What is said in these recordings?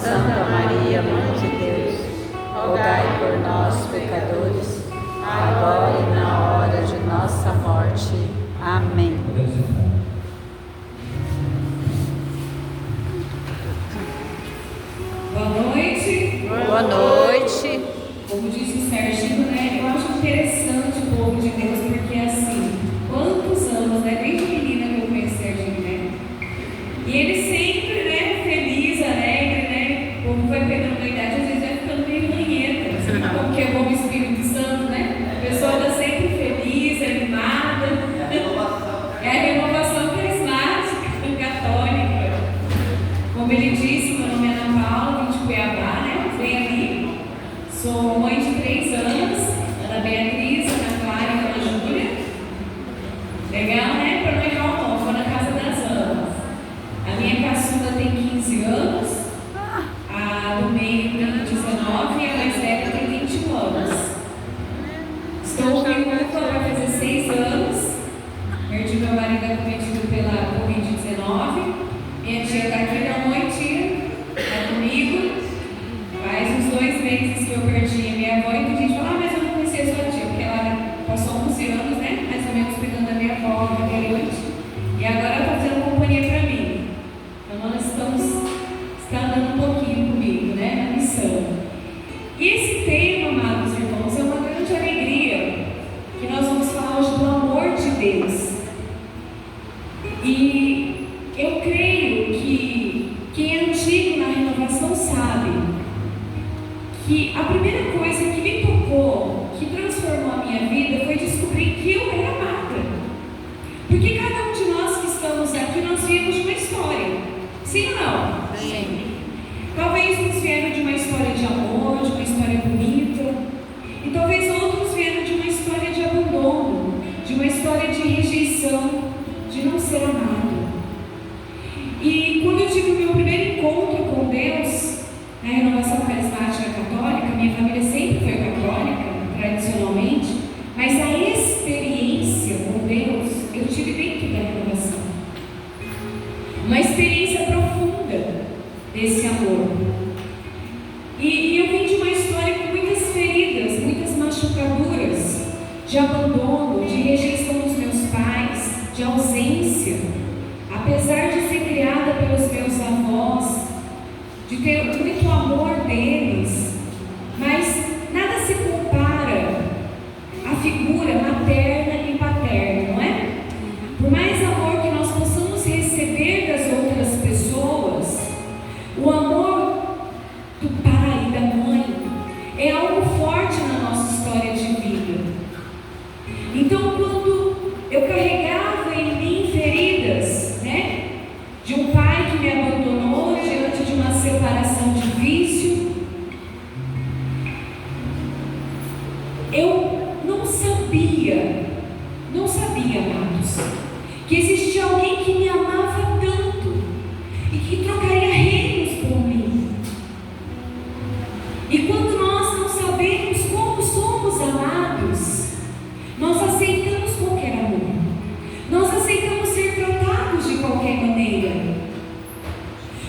Santa Maria, Mãe de Deus, rogai por nós, pecadores, agora e na hora de nossa morte. Amém. Boa noite. Boa noite. Como disse o Serginho, né? Eu acho interessante o povo de Deus, porque assim, quantos anos, né? Desde menina que eu conheço o Serginho, né? E ele sempre, né? Feliz, alegre, né? O povo vai pegando a idade, às vezes vai ficando meio ranheta, assim, como que é bom o Espírito Santo, né? A pessoa está sempre feliz, animada. É a renovação carismática, católica. Como ele disse, meu nome é Ana Paula, vim de Cuiabá, né? Vem ali. Sou mãe de 3 anos, Ana Beatriz, Ana Clara e Ana Júlia. Legal, né? Para não errar o nome, vou na casa das Anas. A minha caçula tem 15 anos, a do meio tem 19 e a mais velha tem 21 anos. Estou viúva, vai fazer 6 anos. Perdi meu marido acometido pela Covid-19. Minha tia está aqui, não, oi tia, está comigo. Faz uns 2 meses que eu perdi a minha avó e a gente fala, mas eu não conhecia a sua tia, porque ela passou 11 anos, né? Mais ou menos cuidando da minha avó naquele noite. E agora ela está fazendo companhia para mim. Então nós está andando um pouquinho comigo, né? Na missão. E esse tema, amados irmãos, é uma grande alegria, que nós vamos falar hoje do amor de Deus. E eu creio que quem é antigo na renovação sabe que a primeira coisa que me tocou, que transformou a minha vida, foi descobrir que eu era amada. Porque cada um de nós que estamos aqui, nós viemos de uma história. Sim ou não? Sim. Talvez uns vieram de uma história de amor, de uma história bonita. E talvez outros vieram de uma história de abandono, de uma história de rejeição, de não ser amado. E quando eu tive o meu primeiro encontro com Deus, na renovação carismática católica, minha família sempre foi católica, tradicionalmente, mas a experiência com Deus eu tive dentro da renovação. Uma experiência profunda desse amor. E eu vim de uma história com muitas feridas, muitas machucaduras, de abandono, de rejeição dos meus pais, de ausência. Apesar de ser criada pelos meus avós, de ter muito amor deles, mas nada se compara à figura materna e paterna, não é? Por mais amor que nós possamos receber das outras pessoas, o amor do pai e da mãe é algo forte na nossa história de vida. Então, quando eu carregava em mim feridas, né? De um pai que me abandonou diante de uma separação difícil, eu não sabia, amados, que existia alguém que me amava tanto e que trocaria reinos por mim. E quando nós não sabemos como somos amados, nós aceitamos qualquer amor, nós aceitamos ser tratados de qualquer maneira.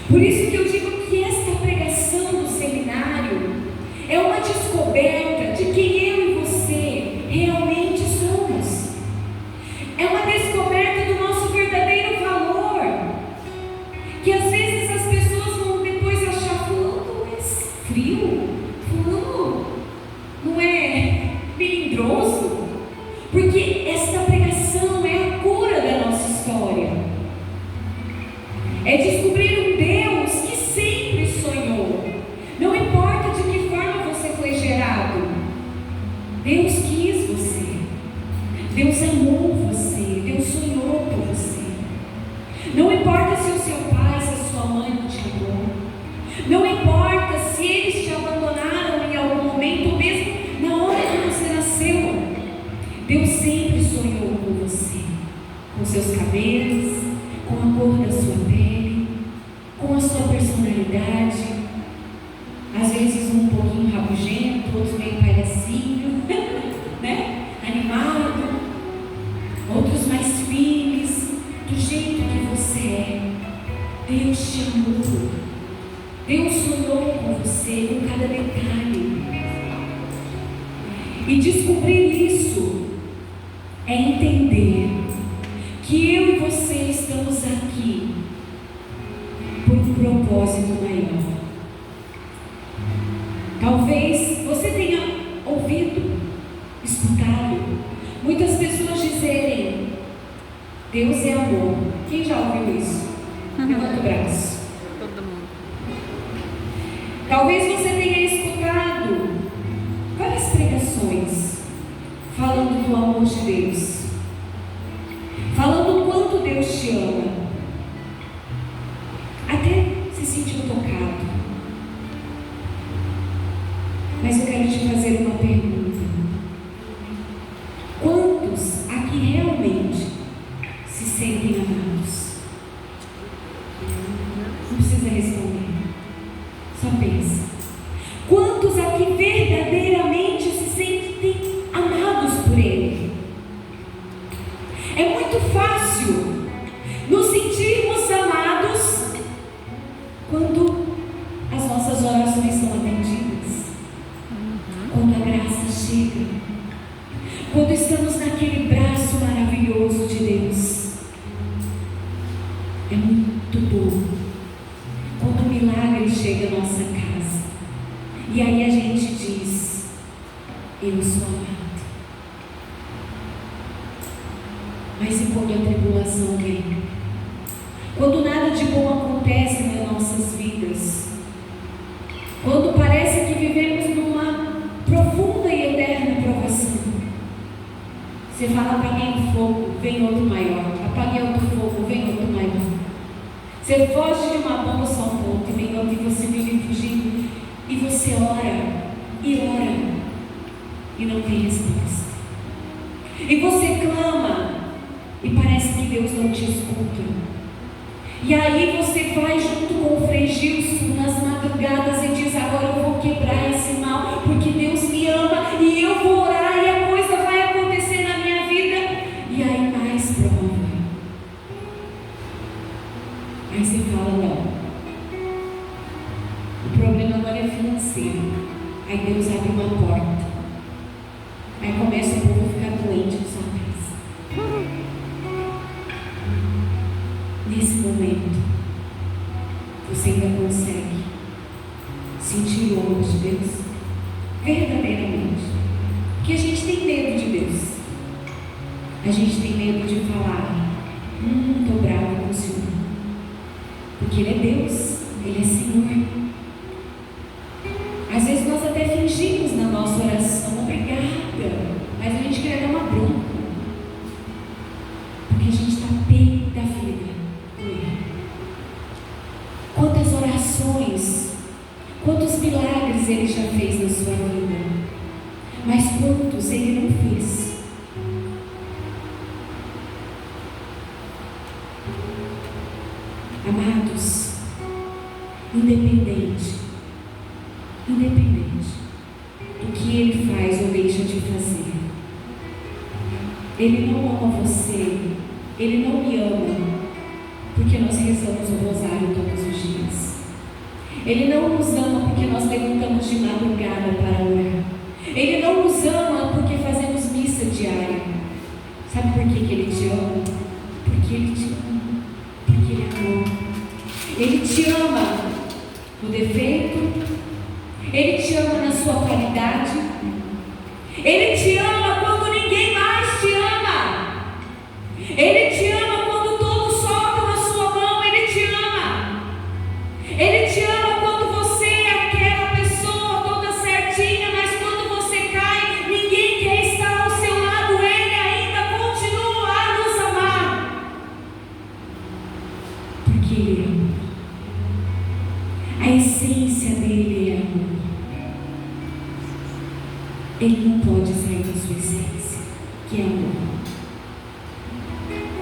Por isso que eu digo que esta pregação do seminário é uma descoberta de quem eu e você realmente somos. É uma descoberta do nosso verdadeiro valor, que às vezes as pessoas vão depois achar, fulano é frio, fulano não é melindroso, porque esta pregação é a cura da nossa história. É descobrir um Deus que sempre sonhou. Não importa de que forma você foi gerado, Deus quis você, Deus amou você, Deus sonhou por você. Não importa se o seu pai, se a sua mãe não te amou, não importa se eles te abandonaram em algum momento, ou mesmo na hora que você nasceu, Deus sempre sonhou com você, com seus cabelos, com a cor da sua pele, com a sua personalidade. Às vezes um pouquinho rabugento, outros meio palhacinho, né? Animado, outros mais firmes, do jeito que você é. Deus te amou, Deus sonhou você com cada detalhe. E descobrir isso é entender que eu e você estamos aqui por um propósito maior. Talvez você tenha ouvido, escutado muitas pessoas dizerem: Deus é amor. Quem já ouviu isso? Levanta o braço. Todo mundo. Talvez você tenha escutado várias pregações falando do amor de Deus, falando o quanto Deus te ama, até se sentiu tocado. Mas eu quero te fazer uma pergunta: quantos aqui realmente se sentem amados? Não precisa responder, só pensa. Quantos aqui verdadeiramente se sentem amados por Ele? É muito fácil nos sentirmos amados quando as nossas orações são atendidas, quando a graça chega, quando estamos naquele braço maravilhoso de Deus. É muito bom quando o milagre chega à nossa casa e aí a gente diz: eu sou amado. Mas e quando a tribulação vem? Quando nada de bom acontece nas nossas vidas? Quando parece que vivemos numa profunda e eterna provação? Você fala: apaguei o fogo, vem outro maior. Apaguei outro fogo, vem outro maior. Você foge de uma bomba só um ponto e vem outro, e você vive fugindo. E você ora, e não tem resposta. E você clama, e parece que Deus não te escuta. E aí você vai junto com o Frei Gilson nas madrugadas e diz: agora eu vou quebrar esse mal, porque Deus me ama, e eu vou orar, e a coisa vai acontecer na minha vida. E aí mais prova. Aí você fala: não, o problema agora é financeiro. Aí Deus abre uma porta. Aí começa o povo a ficar doente na sua casa. Nesse momento, você ainda consegue sentir o amor de Deus verdadeiramente? Porque a gente tem medo de Deus. A gente tem medo de falar: estou bravo com o Senhor. Porque Ele é Deus, Ele é Senhor. Às vezes nós até fingimos na nossa oração: obrigada, mas a gente quer dar uma bronca, porque a gente está bem da vida. Quantas orações, quantos milagres Ele já fez na sua vida, mas quantos Ele não fez? Amados, independente do que Ele faz ou deixa de fazer, Ele não ama você, Ele não me ama porque nós rezamos o rosário todos os dias. Ele não nos ama porque nós levantamos de madrugada para orar. Ele não nos ama porque fazemos missa diária. Sabe por que Ele te ama? Porque Ele te ama, porque Ele é amor. Ele te ama no defeito, Ele te ama na sua qualidade, Ele te ama quando ninguém mais te ama, Ele te ama quando todos soltam a sua mão, Ele te ama. Ele te ama quando você é aquela pessoa toda certinha, mas quando você cai, ninguém quer estar ao seu lado, Ele ainda continua a nos amar, porque Ele ama. A essência dele é amor. Ele não pode sair da sua essência, que é amor.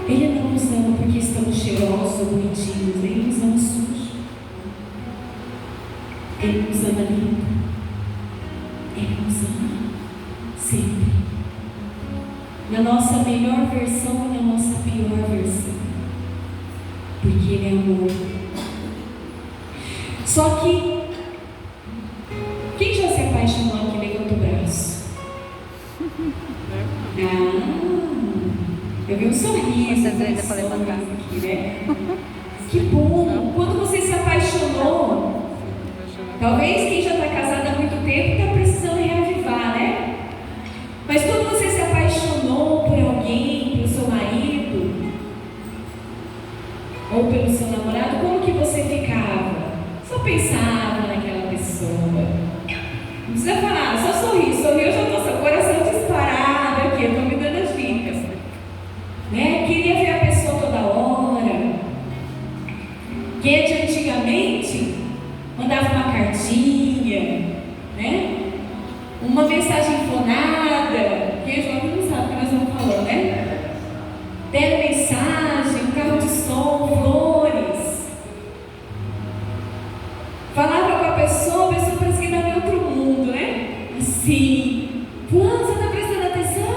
Ele não nos ama porque estamos cheirosos ou bonitinhos. Ele nos ama sujo. Ele nos ama limpo. Ele nos ama sempre. Na nossa melhor versão e na nossa pior versão. Porque Ele é amor. Só que Eu vi um sorriso. Muitas vezes eu falei pra trás. Aqui, né? Que bom! Quando você se apaixonou, talvez quem já está casado há muito tempo está precisando reavivar, né? Mas quando você se apaixonou por alguém, pelo seu marido, ou pelo seu namorado, como que você ficava? Só pensava naquela pessoa. Não precisa falar, só sorrir. Sorrir, eu já estou com o coração disparado aqui, eu estou me dando as dicas. Né? Queria ver a pessoa toda hora. Quem é de antigamente mandava uma cartinha, né? Uma mensagem fonada. Quem é jovem não sabe o que nós estamos falando, né? Deram mensagem, um carro de som, flores. Falava com a pessoa parecia que estava em outro mundo, né? Assim, fulano, você está prestando atenção?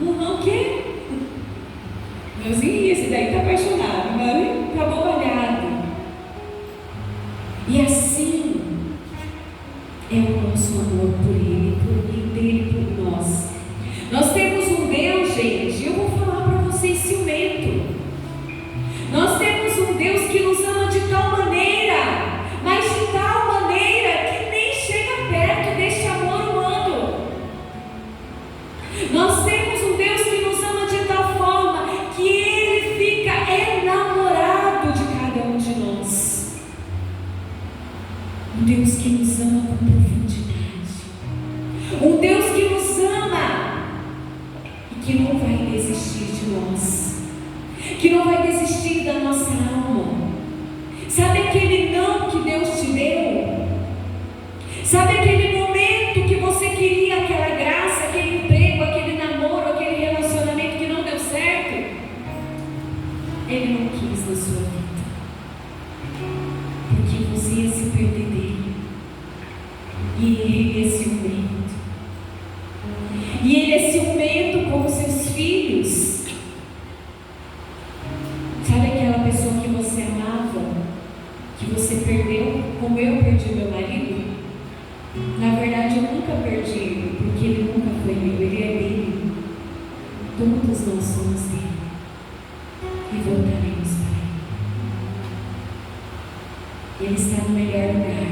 O quê? Meuzinho, esse daí está apaixonado, mas está bobalhado. E assim é o nosso amor por Ele, dele por nós. Nós temos um Deus, gente, eu vou falar para vocês ciumento. Nós temos um Deus que nos ama de tal maneira, mas de tal maneira que nem chega perto deste amor humano. Nós temos um Deus que nos ama de tal forma que Ele fica enamorado de cada um de nós. Um Deus que nos ama com profundidade. Um Deus que nos ama e que não vai desistir de nós, que não vai desistir da nossa alma. Sabe aquele não que Deus te deu? Sabe aquele momento que você queria aquela graça, aquele emprego, aquele namoro, aquele relacionamento que não deu certo? Ele não quis na sua vida, porque você ia se perder dele, e ele é ciumento. E ele é ciumento com os seus filhos. Sabe aquela pessoa que você amava, que você perdeu, como eu perdi meu marido? Na verdade, eu nunca perdi ele, porque ele nunca foi meu, ele é dele. Todos nós somos dele e voltaremos para ele. Ele está no melhor lugar.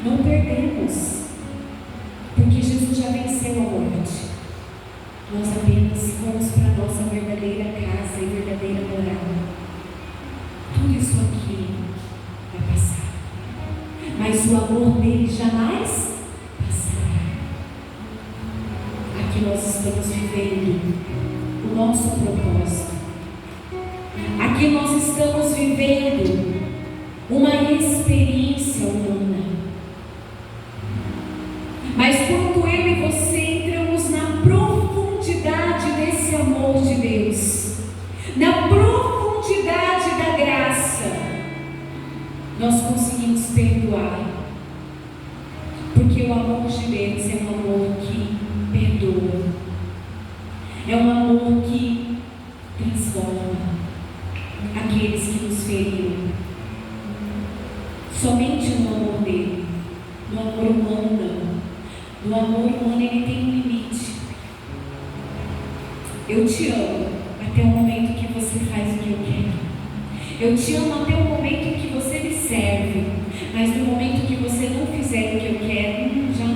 Não perdemos, porque Jesus já venceu a morte. Nós apenas fomos para a nossa verdadeira casa e verdadeira morada. Tudo isso aqui vai passar, mas o amor dele jamais passará. Aqui nós estamos vivendo o nosso propósito. Aqui nós estamos vivendo uma experiência humana. Mas quando eu e você entramos na profundidade desse amor de Deus, na profundidade da graça, nós conseguimos perdoar. Porque o amor de Deus é um amor que perdoa, é um amor que transforma aqueles que nos feriram. Somente no amor dele, no amor humano não. No amor humano ele tem um limite. Eu te amo até o momento que você faz o que eu quero. Eu te amo até o momento que você me serve. Mas no momento que você não fizer o que eu quero, já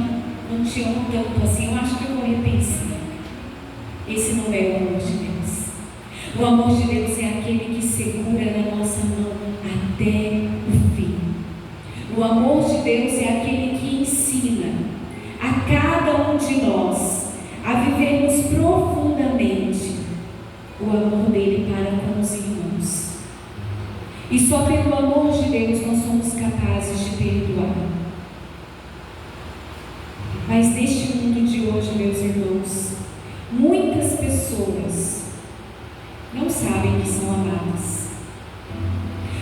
não te amo tanto assim. Eu acho que eu vou repensar. Esse não é o amor de Deus. O amor de Deus é aquele que segura na nossa mão até o fim. O amor de Deus é aquele que ensina a cada um de nós a vivermos profundamente o amor dele para com os irmãos. E só pelo amor de Deus nós somos capazes de perdoar. Mas neste mundo de hoje, meus irmãos, muitas pessoas não sabem que são amadas.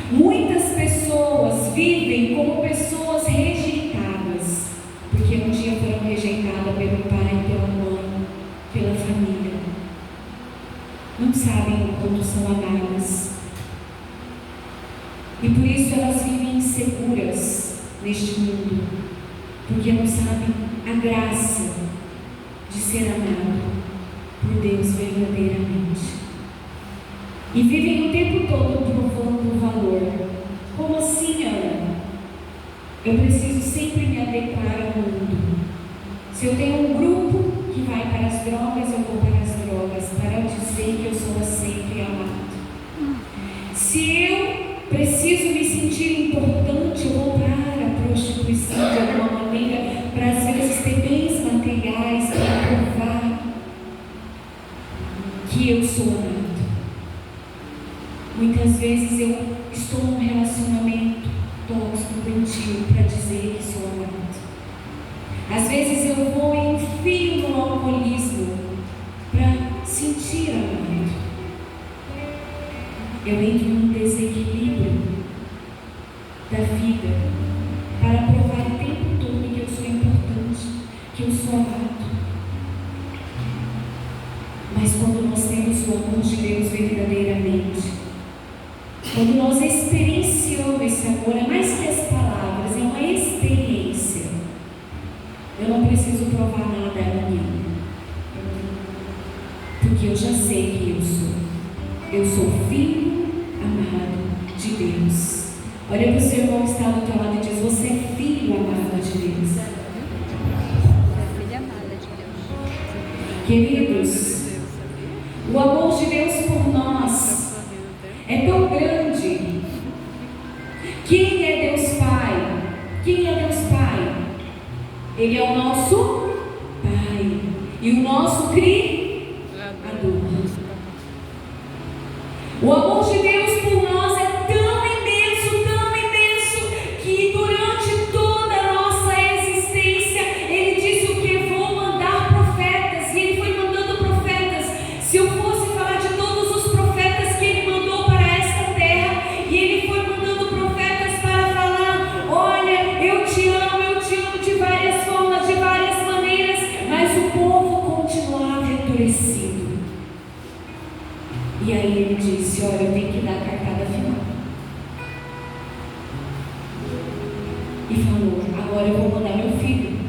Muitas pessoas vivem como pessoas rejeitadas, porque um dia foram rejeitadas pelo pai, pela mãe, pela família. Não sabem o quanto são amadas. E por isso elas vivem inseguras neste mundo, porque não sabem a graça de ser amado. Deus verdadeiramente. E vivem o tempo todo provando o valor. Como assim, Ana? Eu preciso sempre me adequar ao mundo. Se eu tenho um grupo que vai para as drogas, eu vou para as drogas, para dizer que eu sou aceito e amado. Se eu preciso me sentir importante, eu vou para a prostituição de alguma maneira, para às vezes ter bens materiais, para provar que eu sou amado. Muitas vezes eu estou num relacionamento tóxico, doentio, para dizer que sou amado. Às vezes eu vou e enfio no alcoolismo para sentir amado. Eu entro num desequilíbrio da vida para provar o tempo todo que eu sou importante, que eu sou amado. Mas quando nós temos o amor de Deus verdadeiramente, quando nós experienciamos esse amor, é mais que as palavras, é uma experiência. Eu não preciso provar nada a ninguém, porque eu já sei que eu sou. Eu sou filho amado de Deus. Olha para o seu irmão que está do teu lado e diz: você é filho amado de Deus. Filha amada de Deus. Queridos, o amor de Deus por nós é tão grande. Quem é Deus Pai? Quem é Deus Pai? Ele é o nosso Pai e o nosso Criador. O amor de Deus por nós é tão imenso, que durante toda a nossa existência, Ele disse o que? Vou mandar profetas, e Ele foi mandando profetas. Se eu fosse falar de todos os profetas que Ele mandou para esta terra, e Ele foi mandando profetas para falar: olha, eu te amo de várias formas, de várias maneiras, mas o povo continuava endurecido. E aí Ele disse: olha, eu tenho que dar a cartada final. E falou: agora eu vou mandar meu filho,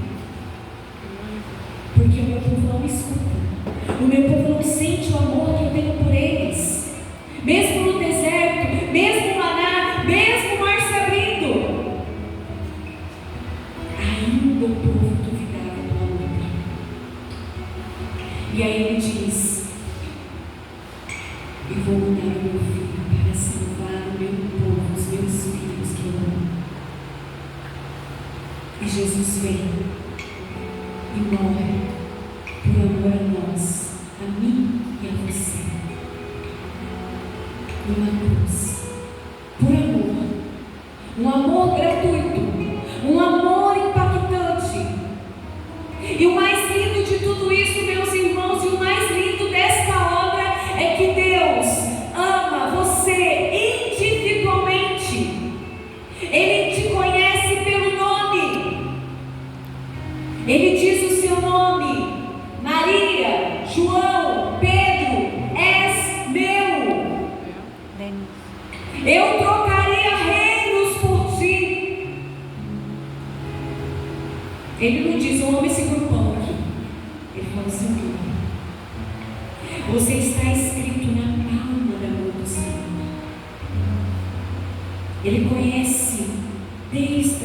porque o meu povo não me escuta, o meu povo não sente o amor que eu tenho por eles. Mesmo no deserto, mesmo no maná, mesmo o mar se abrindo, ainda o povo duvidava do amor. E aí Ele diz: eu vou mandar o meu filho para salvar o meu povo, os meus filhos que eu amo. E Jesus vem e morre por amor a nós, a mim e a você, numa cruz, por amor, um amor gratuito, um amor impactante. E o mais lindo de tudo isso, meus irmãos, e o mais lindo desta obra é que Deus ama você individualmente. Ele te conhece pelo nome. Ele diz o seu nome: Maria, João, Pedro, és meu. Eu trocaria reinos por ti. Ele não diz: o homem segura o pão aqui. Ele fala: Senhor, você está escrito na palma da mão do Senhor. Ele conhece desde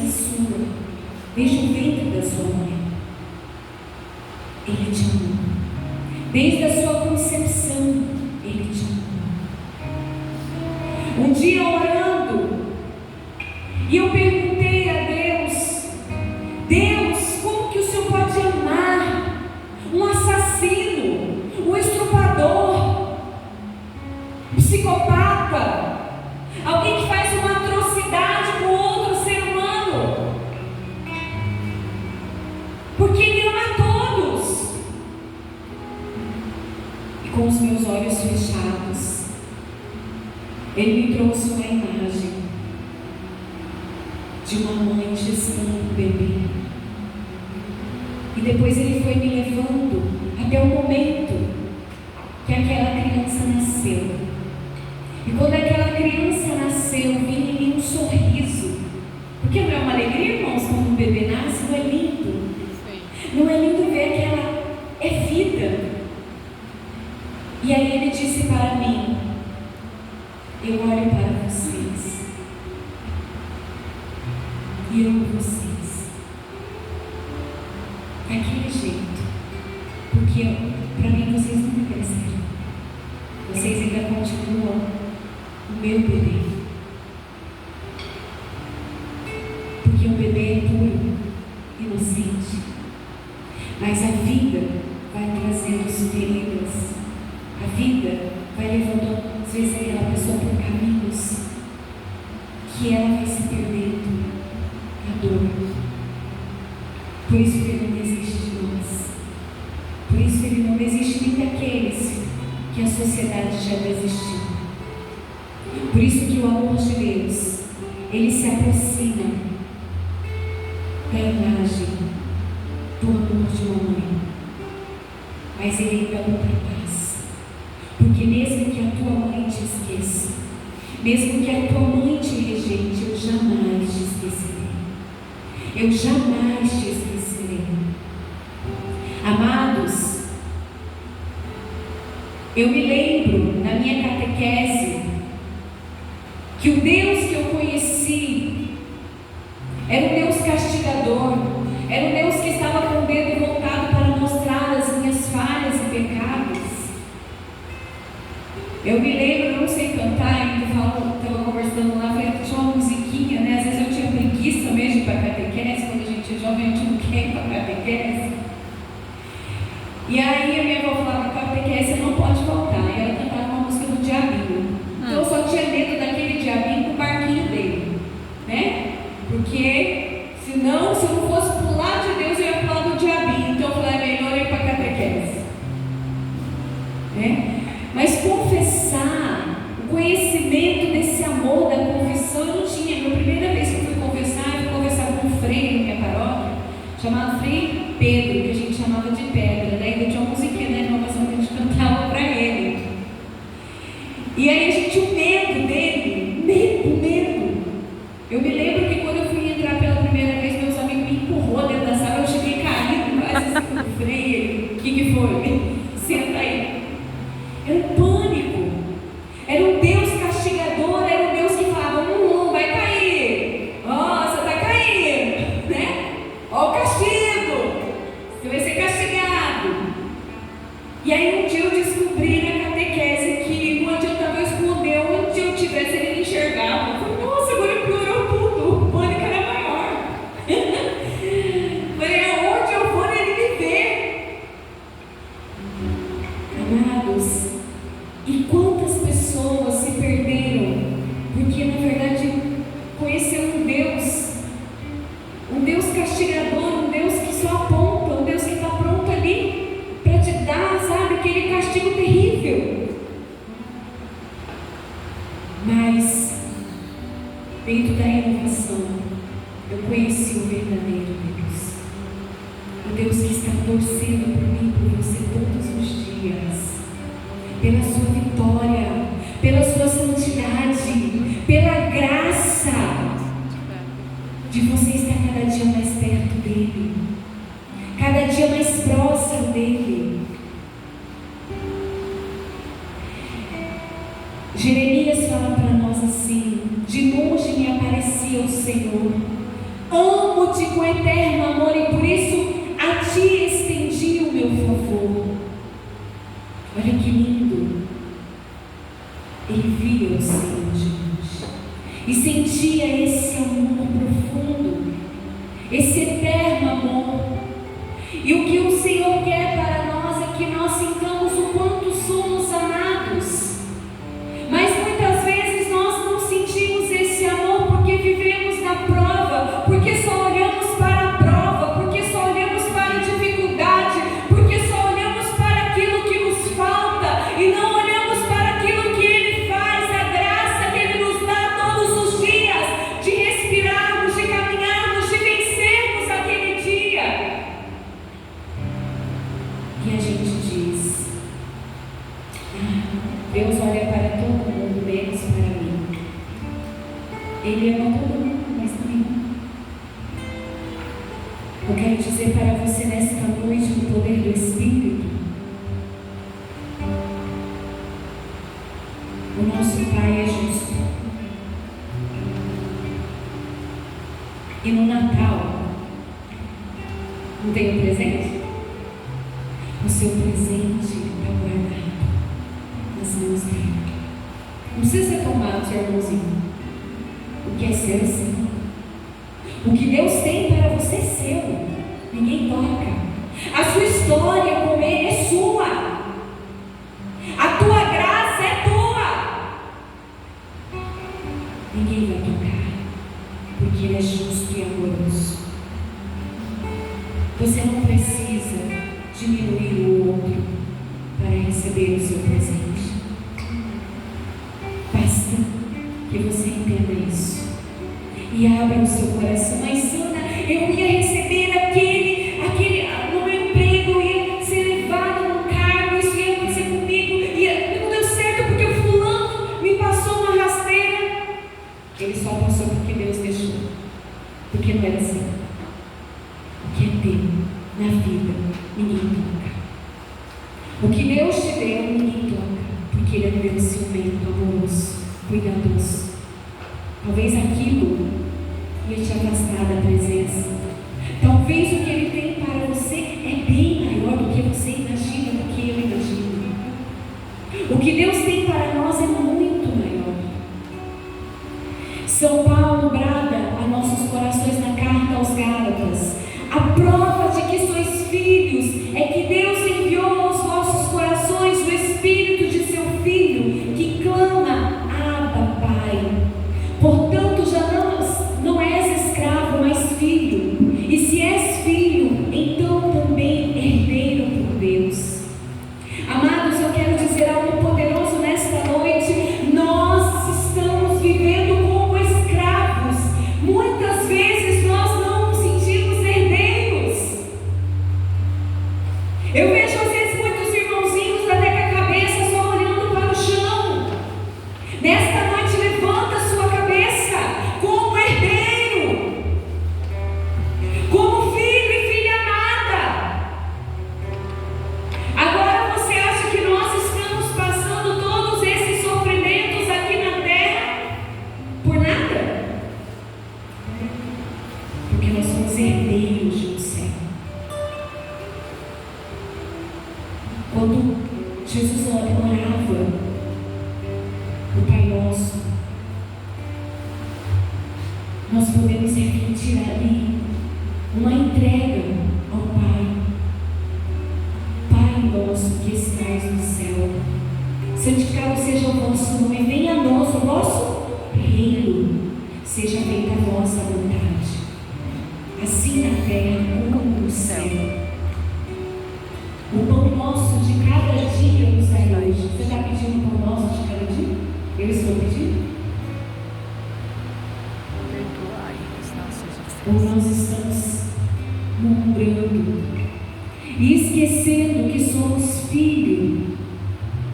o ventre da sua mãe. Ele te amou. Desde a sua concepção, Ele te amou. Um dia orando, e eu perguntei a Deus: Deus, como que o Senhor pode amar um assassino, um estuprador, um psicopata, alguém que faz uma atrocidade com outro ser humano? Porque Ele ama a todos. E com os meus olhos fechados, Ele me trouxe uma imagem de uma mãe gestando um bebê. E depois Ele foi me levando até o momento que aquela criança nasceu. E quando aquela criança nasceu, vinha em mim um sorriso. Porque não é uma alegria, irmãos, quando um bebê nasce? Não é lindo? Não é lindo ver aquela... é vida. E aí ele disse para mim: eu olho para vocês e amo vocês daquele jeito, porque para mim vocês nunca cresceram, vocês ainda continuam o meu bebê, porque o bebê é puro, inocente, mas a vida vai trazendo feridas, a vida vai levando às vezes aquela pessoa por caminhos que ela vai se perdendo na dor. Por isso que ele não desiste de nós, por isso ele não desiste nem daqueles que a sociedade já desistiu. Por isso que o amor de Deus, ele se aproxima da imagem do amor de uma mãe, mas ele ainda não tem paz, porque mesmo que a tua mãe te esqueça, mesmo que a tua mãe te rejeite, eu jamais te esquecerei, eu jamais te esquecerei. Amados, eu me lembro na minha catequese que o Deus que eu conheci era um Deus castigador, era um Deus que estava com o dedo voltado para mostrar as minhas falhas e pecados. Eu me lembro, eu não sei cantar, ainda estava conversando lá, tinha uma musiquinha, né? Às vezes eu tinha preguiça mesmo de ir para a catequese, quando a gente é jovem, a gente não quer ir para a catequese. E aí a minha avó falava que a catequese não pode voltar, e ela cantava uma música do Diabinho. Então eu só tinha medo daquele Diabinho com o barquinho dele, né? Porque senão, se eu não fosse pro lado de Deus, eu ia pro lado do Diabinho. Então eu falei, é melhor ir para a catequese, né? Mas confessar, o conhecimento desse amor da confissão, eu não tinha. A primeira vez que eu fui conversar com um freio na minha paróquia, chamado Frei Pedro, que a gente chamava de Pedra, né? Ainda tinha uma musiquinha na renovação que a gente cantava para ele. E aí a gente, o medo dele, medo. Eu me lembro que quando eu fui entrar pela primeira vez, meus amigos me empurrou dentro da sala, eu cheguei caindo, quase assim, o Frei, o que foi? Senta aí. Era um pânico, era um Deus castigador, era um Deus que falava, vai cair, você está caindo, né? Ó o castigo, você vai ser castigado. E aí um dia eu descobri na catequese que não adiantava eu esconder onde eu tivesse, ele me enxergava. Eu falei, nossa, agora piorou tudo, o pânico era maior. Falei, aonde eu for ele me vê. Amados, e quantas pessoas se perderam porque na verdade conheceram um Deus castigador, um Deus que só aponta, um Deus que está pronto ali para te dar, sabe, aquele castigo terrível. Mas dentro da renovação eu conheci o verdadeiro Deus, o Deus que está torcendo por mim, por você todos os dias, pela sua vitória, pela sua santidade, pela graça de você estar cada dia mais perto dele, cada dia mais próximo dele. Jeremias fala para nós assim: de longe me aparecia o Senhor, amo-te com eterno amor e por isso a ti estendi o meu favor. Olha que lindo. Ele via o Senhor de longe e sentia esse amor profundo, esse eterno amor. E o que o Senhor quer para nós é que nós sintamos o quanto somos amados. Mas muitas vezes nós não sentimos esse amor porque vivemos na prova, porque só olhamos para a prova, porque só olhamos para a dificuldade, porque só olhamos para aquilo que nos falta e não olhamos para aquilo que Ele faz, a graça que Ele nos dá todos os dias, de respirarmos, de caminharmos, de vencermos aquele dia. E a gente diz: Deus olha para todo mundo, menos para mim. Ele ama todo mundo, mas também não. Eu quero dizer para você nesta noite, no poder do Espírito, E no Natal, não tem um presente? O seu presente está guardado nas mãos dele. Não precisa ser tomado, seu irmãozinho. O que é seu é seu. O que Deus tem para você é seu. Ninguém toca. A sua história com Ele é sua. A tua graça é tua. Ninguém vai tocar, porque Ele é justo e amoroso. Você não precisa diminuir o outro para receber o seu presente. Basta que você entenda isso e abra o seu coração. Mas Sandra, eu ia receber aquele no meu emprego, eu ia ser levada no cargo, isso ia acontecer comigo, e não deu certo porque o fulano me passou uma rasteira. Ele só passou porque Deus deixou, porque não era assim. O que é teu na vida, ninguém toca. O que Deus te deu, ninguém toca, porque Ele é um Deus ciumento, amoroso, cuidadoso. Talvez aquilo ia te afastar da presença. Talvez o que Ele tem para você é bem maior do que você imagina, do que eu imagino. O que Deus tem para nós é muito maior. São Paulo brada a nossos corações na carta aos Gálatas: a prova de que sois filhos é que Deus enviou aos vossos corações o Espírito de seu Filho, que clama: Abba, Pai. Portanto, já não és escravo, mas filho. E se és filho, então também herdeiro por Deus. Amados, eu quero dizer algo poderoso nesta noite. Nós estamos vivendo como escravos. Muitas vezes nós não nos sentimos herdeiros. Eu vejo às vezes muitos irmãozinhos até com a cabeça só olhando para o chão. Nesta noite, levanta a sua cabeça como herdeiro, como filho e filha amada. Agora você acha que nós estamos passando todos esses sofrimentos aqui na terra por nada? Porque nós somos herdeiros de um céu. Quando Jesus orava o Pai Nosso, nós podemos refletir ali uma entrega ao Pai. Pai nosso que estás no céu, santificado seja o vosso nome, venha a nós o vosso reino, seja feita a vossa vontade, assim na terra como no céu. O pão nosso de cada dia nos dai hoje. Você está pedindo o pão nosso de cada dia? Eu estou pedindo? Perdoai as nossas Ou ofensas. nós estamos murmurando e esquecendo que somos filhos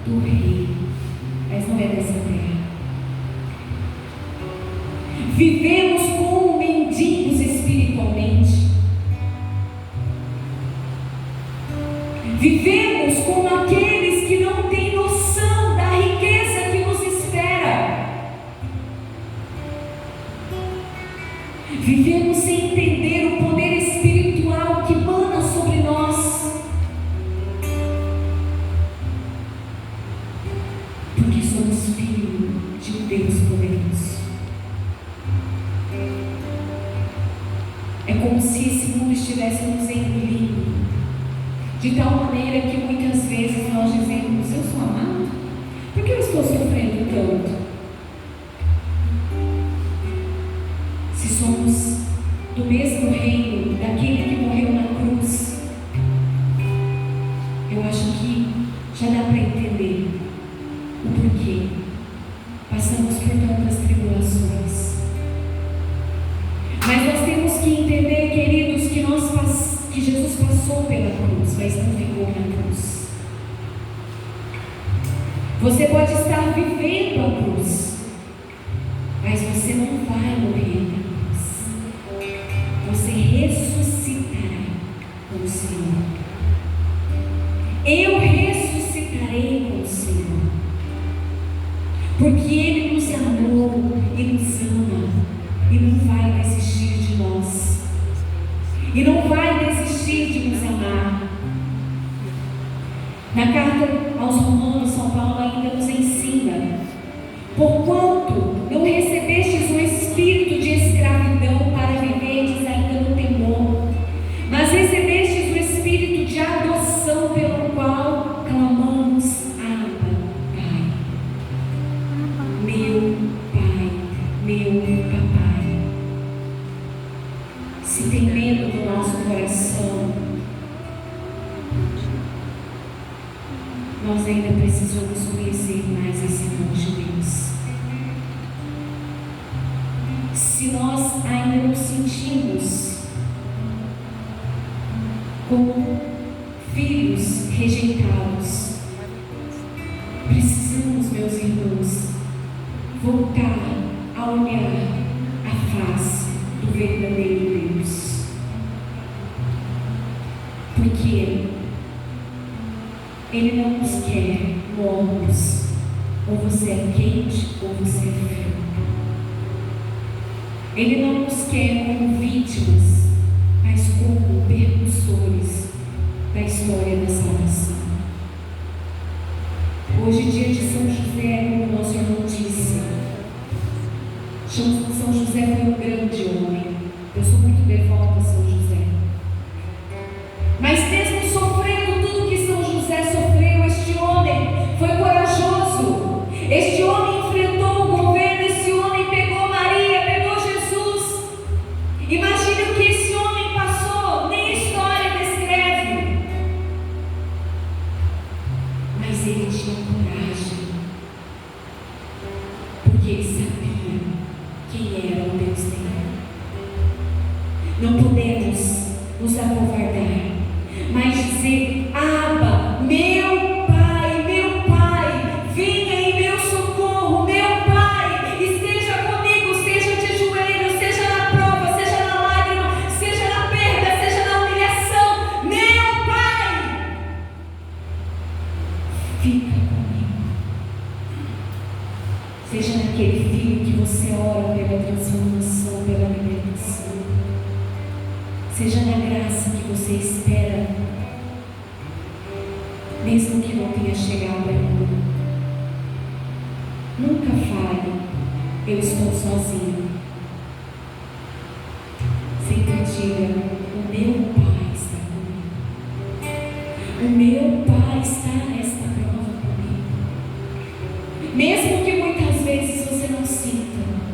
do Rei, mas não é dessa terra. Vivemos como mendigos espiritualmente. Vivemos como aqueles que não têm noção da riqueza que nos espera. Vivemos sem entender o poder espiritual que mana sobre nós. Porque somos filhos de um Deus poderoso. É como se esse mundo estivesse nos engolindo, de tal maneira que muitas vezes nós dizemos: eu sou amado? Por que eu estou sofrendo tanto? Se somos do mesmo reino daquele que morreu na cruz, eu acho que já dá para entender o porquê passamos por tantas tribulações. Mas nós temos que entender, queridos, que Jesus passou pela cruz, mas não ficou na cruz. Você pode estar vivendo a cruz, mas você não vai morrer na cruz. Você ressuscitará com o Senhor. Eu ressuscitarei com o Senhor, porque Ele nos amou e nos ama e não vai desistir de nós. e não vai desistir de nos amar. Na carta aos Romanos, São Paulo ainda nos ensina: porquanto não recebestes um espírito de escravidão para viverdes ainda no temor, mas recebestes o espírito de adoção, pelo qual clamamos: Abba, Pai. Meu Pai, meu Papai. Se tem medo no nosso coração, nós ainda precisamos conhecer mais esse amor de Deus. Se nós ainda nos sentimos como filhos rejeitados, precisamos, meus irmãos, voltar a olhar a face do verdadeiro Deus. Porque Ele não nos quer mornos, ou você é quente ou você é frio. Ele não nos quer como vítimas, mas como percussores da história da salvação. Hoje, dia de São José, como nosso irmão disse, São José foi um grande homem. Eu sou muito devota a São José. Mas mesmo sofrendo tudo que São José sofreu, este homem foi corajoso. Este homem enfrentou o governo, esse homem pegou Maria, pegou Jesus. Imagina o que esse homem passou, nem a história descreve. Mas ele tinha coragem, porque ele sabia quem era o Deus dele. Não podemos nos acovardar, mas dizer: Abba, meu Pai, venha em meu socorro, meu Pai, esteja comigo, seja de joelhos, seja na prova, seja na lágrima, seja na perda, seja na humilhação, meu Pai, fica comigo. Seja naquele filho que você ora pela transformação, pela libertação, seja na graça que você espera, mesmo que não tenha chegado ainda. Nunca fale: eu estou sozinho. Sempre diga: o meu Pai está comigo. O meu Pai está nesta prova comigo. Mesmo que